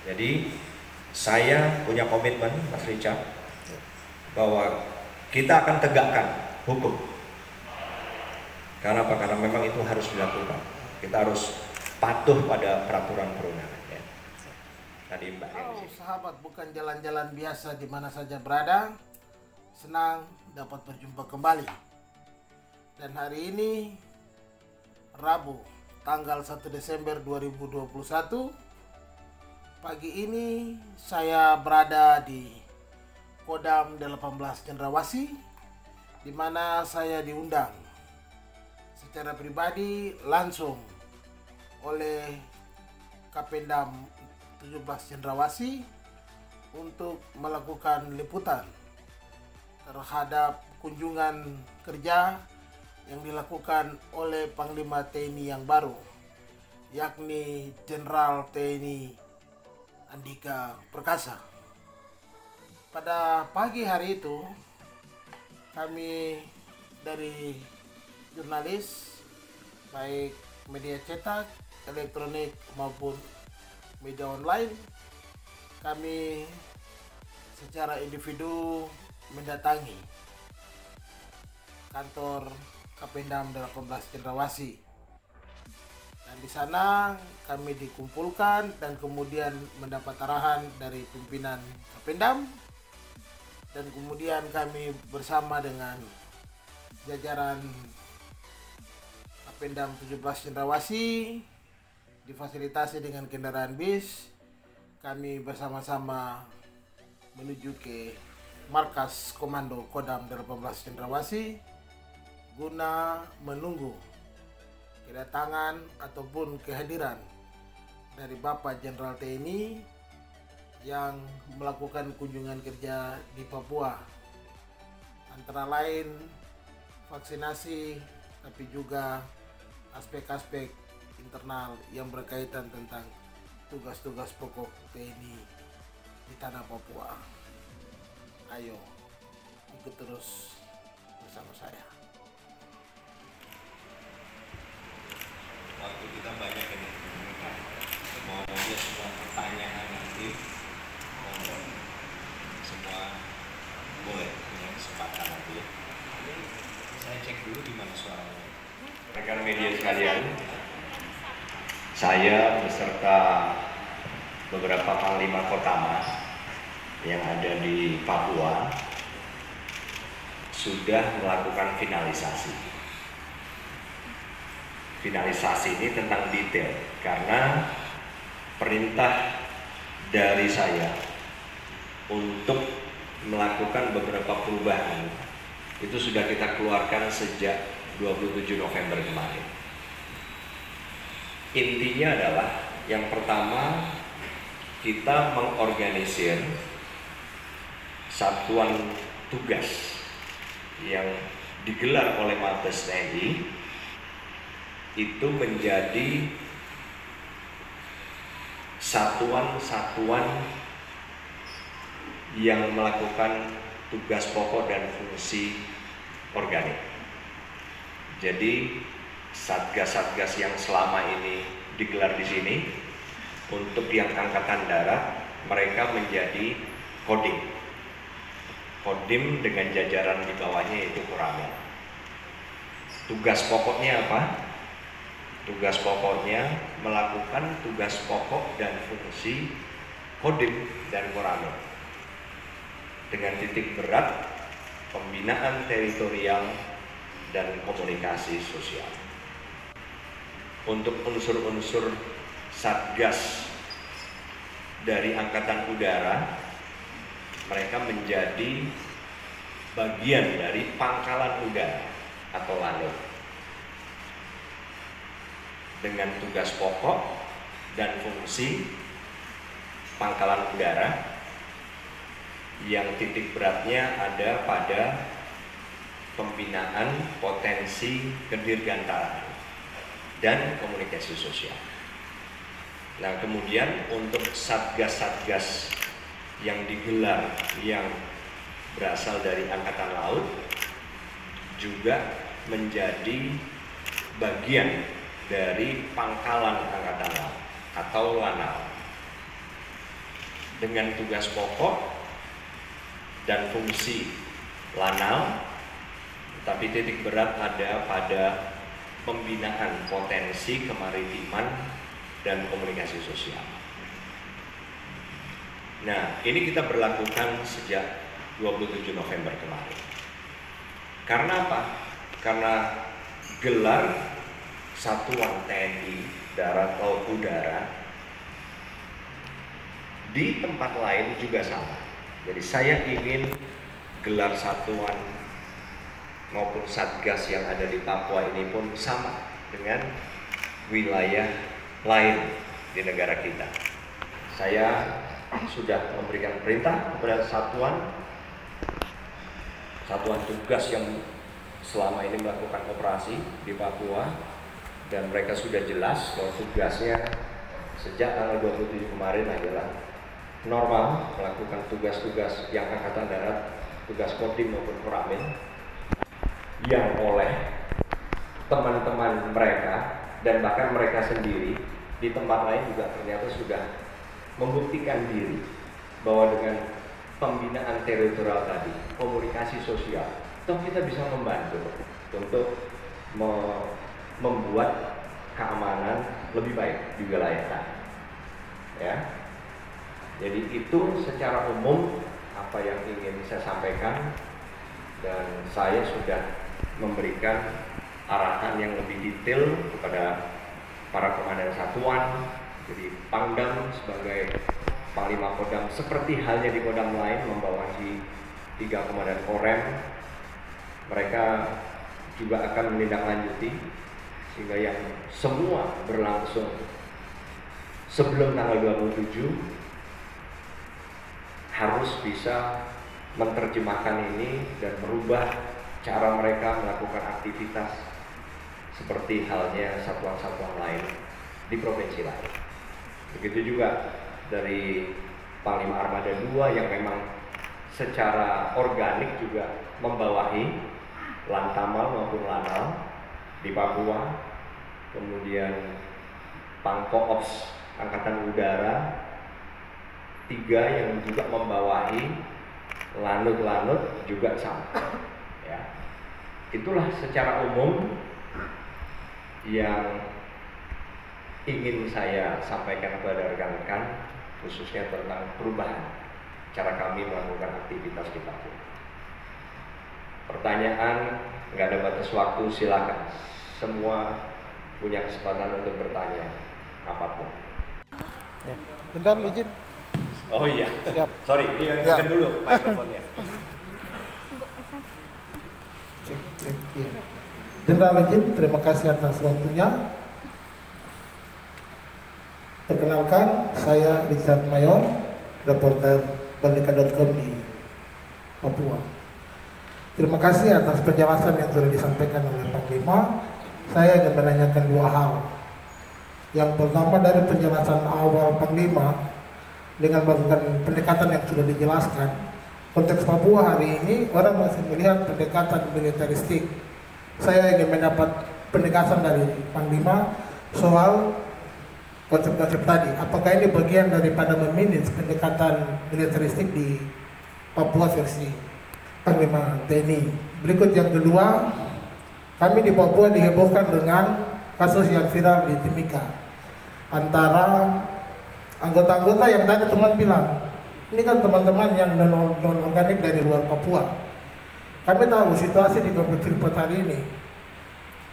Jadi saya punya komitmen, Mas Richard, bahwa kita akan tegakkan hukum. Karena apa? Karena memang itu harus dilakukan. Kita harus patuh pada peraturan perundangan. Ya. Tadi Mbak. Sahabat, bukan jalan-jalan biasa di mana saja berada. Senang dapat berjumpa kembali. Dan hari ini Rabu, tanggal 1 Desember 2021. Pagi ini saya berada di Kodam 18 Cendrawasih, di mana saya diundang secara pribadi langsung oleh Kapendam 17 Cendrawasih untuk melakukan liputan terhadap kunjungan kerja yang dilakukan oleh Panglima TNI yang baru, yakni Jenderal TNI Andika Perkasa. Pada pagi hari itu, kami dari jurnalis, baik media cetak, elektronik maupun media online, kami secara individu mendatangi kantor Kapendam 18 Cendrawasih. Dan di sana kami dikumpulkan dan kemudian mendapat arahan dari pimpinan Kapendam, dan kemudian kami bersama dengan jajaran Kapendam 17 Cendrawasih difasilitasi dengan kendaraan bis. Kami bersama-sama menuju ke markas komando Kodam 18 Cendrawasih guna menunggu kedatangan ataupun kehadiran dari Bapak Jenderal TNI yang melakukan kunjungan kerja di Papua, antara lain vaksinasi, tapi juga aspek-aspek internal yang berkaitan tentang tugas-tugas pokok TNI di tanah Papua. Ayo ikut terus bersama saya. Waktu kita banyak ini, mau lihat semua pertanyaan nanti, semua boleh punya kesempatan nanti. Saya cek dulu di mana suaranya. Rekan media sekalian, saya beserta beberapa panglima Kotamas yang ada di Papua sudah melakukan finalisasi. Finalisasi ini tentang detail karena perintah dari saya untuk melakukan beberapa perubahan itu sudah kita keluarkan sejak 27 November kemarin. Intinya adalah yang pertama, kita mengorganisir satuan tugas yang digelar oleh Mabes TNI itu menjadi satuan-satuan yang melakukan tugas pokok dan fungsi organik. Jadi satgas-satgas yang selama ini digelar di sini, untuk yang Angkatan Darat mereka menjadi Kodim. Kodim dengan jajaran di bawahnya itu Koramil. Tugas pokoknya apa? Tugas pokoknya melakukan tugas pokok dan fungsi Kodim dan Koramil dengan titik berat pembinaan teritorial dan komunikasi sosial. Untuk unsur-unsur satgas dari Angkatan Udara, mereka menjadi bagian dari Pangkalan Udara atau Lanut dengan tugas pokok dan fungsi Pangkalan Udara yang titik beratnya ada pada pembinaan potensi kedirgantaraan dan komunikasi sosial. Nah, kemudian untuk satgas-satgas yang digelar yang berasal dari Angkatan Laut juga menjadi bagian dari Pangkalan Angkatan Laut atau Lanal. dengan tugas pokok dan fungsi lanal, tapi titik berat ada pada pembinaan potensi kemaritiman dan komunikasi sosial. Nah, ini kita berlakukan sejak 27 November kemarin. Karena apa? Karena gelar Satuan TNI Darat Laut Udara di tempat lain juga sama. Jadi saya ingin gelar satuan maupun satgas yang ada di Papua ini pun sama dengan wilayah lain di negara kita. Saya sudah memberikan perintah kepada satuan tugas yang selama ini melakukan operasi di Papua, dan mereka sudah jelas bahwa tugasnya sejak tanggal 27 kemarin adalah normal melakukan tugas-tugas yang Angkatan Darat, tugas Kodim maupun Koramil, yang oleh teman-teman mereka dan bahkan mereka sendiri di tempat lain juga ternyata sudah membuktikan diri bahwa dengan pembinaan teritorial tadi, komunikasi sosial, toh kita bisa membantu untuk membuat keamanan lebih baik di wilayah tadi. Ya. Jadi itu secara umum apa yang ingin saya sampaikan, dan saya sudah memberikan arahan yang lebih detail kepada para komandan satuan. Jadi Pangdam sebagai Panglima Kodam seperti halnya di Kodam lain membawahi 3 komandan korem. Mereka juga akan menindaklanjuti sehingga yang semua berlangsung sebelum tanggal 27 harus bisa menerjemahkan ini dan merubah cara mereka melakukan aktivitas seperti halnya satuan-satuan lain di provinsi lain. Begitu juga dari Panglima Armada 2 yang memang secara organik juga membawahi Lantamal maupun Lanal di Papua, kemudian Pangkoops Angkatan Udara 3 yang juga membawahi Lanut-Lanut juga sama. Ya. Itulah secara umum yang ingin saya sampaikan kepada rekan-rekan, khususnya tentang perubahan cara kami melakukan aktivitas di Papua. Pertanyaan, nggak ada batas waktu, silakan. Semua punya kesempatan untuk bertanya apapun. Ya. Bentar, izin. Oh iya, siap. Sorry, diangkat dulu mikrofonnya. Jenderal izin, terima kasih atas waktunya. Perkenalkan, saya Richard Mayor, reporter Merdeka.com di Papua. Terima kasih atas penjelasan yang sudah disampaikan oleh Panglima. Saya ingin menanyakan 2 hal. Yang pertama, dari penjelasan awal Panglima dengan melakukan pendekatan yang sudah dijelaskan, konteks Papua hari ini orang masih melihat pendekatan militeristik. Saya ingin mendapat pendekatan dari Panglima soal konsep-konsep tadi. Apakah ini bagian daripada memanage pendekatan militeristik di Papua versi Panglima TNI? Berikut yang kedua, kami di Papua dihebohkan dengan kasus yang viral di Timika antara anggota-anggota yang tadi teman bilang, ini kan teman-teman yang non-organik dari luar Papua. Kami tahu situasi di Provinsi hari ini.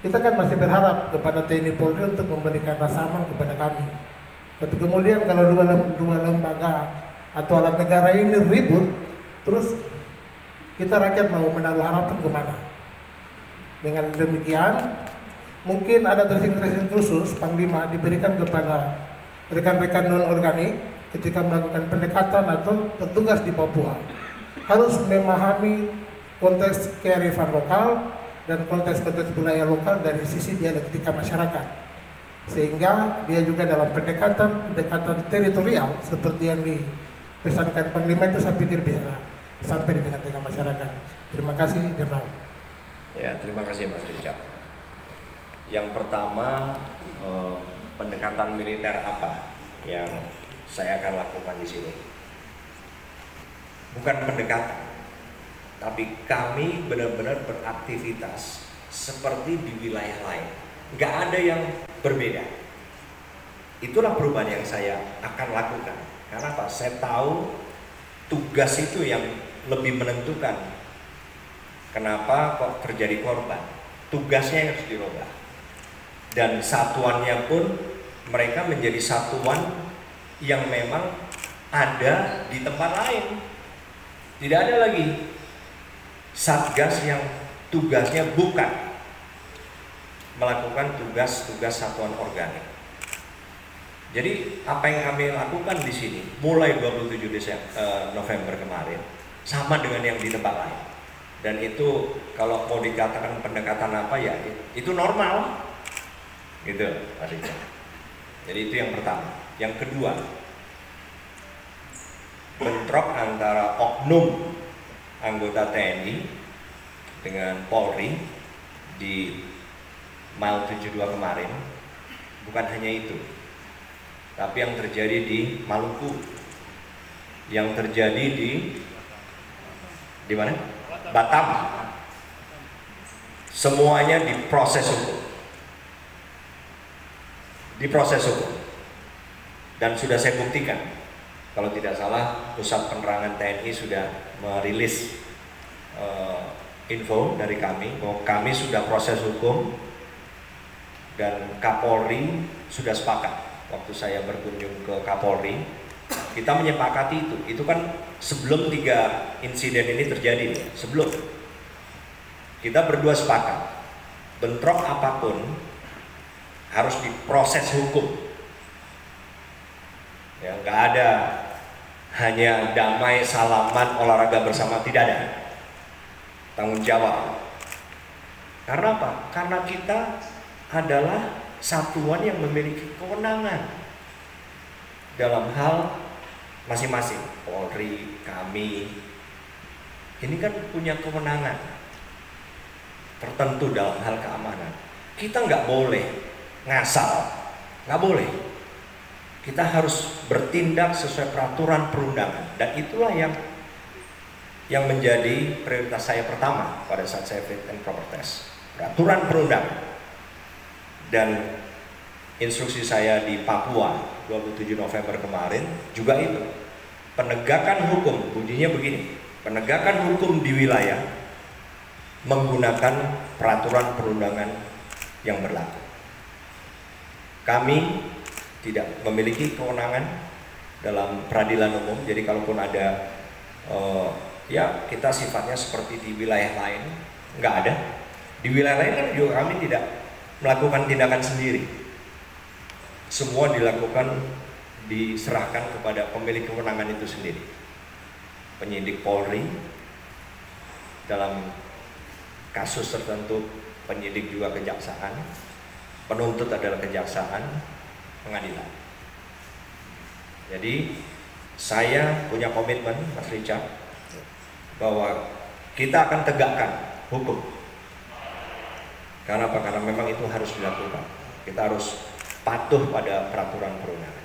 Kita kan masih berharap kepada TNI Polri untuk memberikan rasa aman kepada kami. Tapi kemudian kalau dua lembaga atau alat negara ini ribut, terus kita rakyat mau menaruh harapan kemana? Dengan demikian, mungkin ada tracing khusus Panglima diberikan kepada rekan-rekan non-organik ketika melakukan pendekatan atau petugas di Papua. Harus memahami konteks kearifan lokal dan konteks-konteks budaya lokal dari sisi dialektika masyarakat, sehingga dia juga dalam pendekatan teritorial seperti yang dipesankan Panglima itu saya pikir bisa sampai di tengah-tengah masyarakat. Terima kasih, Jenderal. Ya, terima kasih Mas Richard. Yang pertama, pendekatan militer apa yang saya akan lakukan di sini? bukan pendekatan, tapi kami benar-benar beraktivitas seperti di wilayah lain. Nggak ada yang berbeda. Itulah perubahan yang saya akan lakukan. Karena apa? Saya tahu tugas itu yang lebih menentukan. Kenapa kok terjadi korban? Tugasnya yang harus dirubah. Dan satuannya pun mereka menjadi satuan yang memang ada di tempat lain. Tidak ada lagi satgas yang tugasnya bukan melakukan tugas-tugas satuan organik. Jadi apa yang kami lakukan di sini mulai 27 November kemarin sama dengan yang di tempat lain. Dan itu kalau mau dikatakan pendekatan apa ya itu normal. Gitu, Pak Richard. Jadi itu yang pertama. Yang kedua, bentrok antara oknum anggota TNI dengan Polri di Mile 72 kemarin bukan hanya itu, tapi yang terjadi di Maluku, yang terjadi di mana? Batam, semuanya diproses hukum, dan sudah saya buktikan. Kalau tidak salah, Pusat Penerangan TNI sudah merilis info dari kami bahwa kami sudah proses hukum dan Kapolri sudah sepakat. Waktu saya berkunjung ke Kapolri, kita menyepakati itu. Itu kan sebelum 3 insiden ini terjadi, sebelum kita berdua sepakat bentrok apapun harus diproses hukum. Ya, nggak ada hanya damai, salaman, olahraga bersama, tidak ada. Tanggung jawab. Karena apa? Karena kita adalah satuan yang memiliki kewenangan dalam hal masing-masing. Polri, kami, ini kan punya kewenangan tertentu dalam hal keamanan. Kita nggak boleh ngasal, nggak boleh. Kita harus bertindak sesuai peraturan perundangan, dan itulah yang menjadi prioritas saya pertama pada saat saya fit and proper test, peraturan perundangan. Dan instruksi saya di Papua 27 November kemarin juga itu, penegakan hukum, bunyinya begini, penegakan hukum di wilayah menggunakan peraturan perundangan yang berlaku. Kami tidak memiliki kewenangan dalam peradilan umum, jadi kalaupun ada ya kita sifatnya seperti di wilayah lain, nggak ada. Di wilayah lain kan juga kami tidak melakukan tindakan sendiri, semua dilakukan, diserahkan kepada pemilik kewenangan itu sendiri. Penyidik Polri dalam kasus tertentu, penyidik juga kejaksaan, penuntut adalah kejaksaan, pengadilan. Jadi saya punya komitmen, Mas Richard, bahwa kita akan tegakkan hukum. Karena apa? Karena memang itu harus dilakukan. Kita harus patuh pada peraturan perundangan.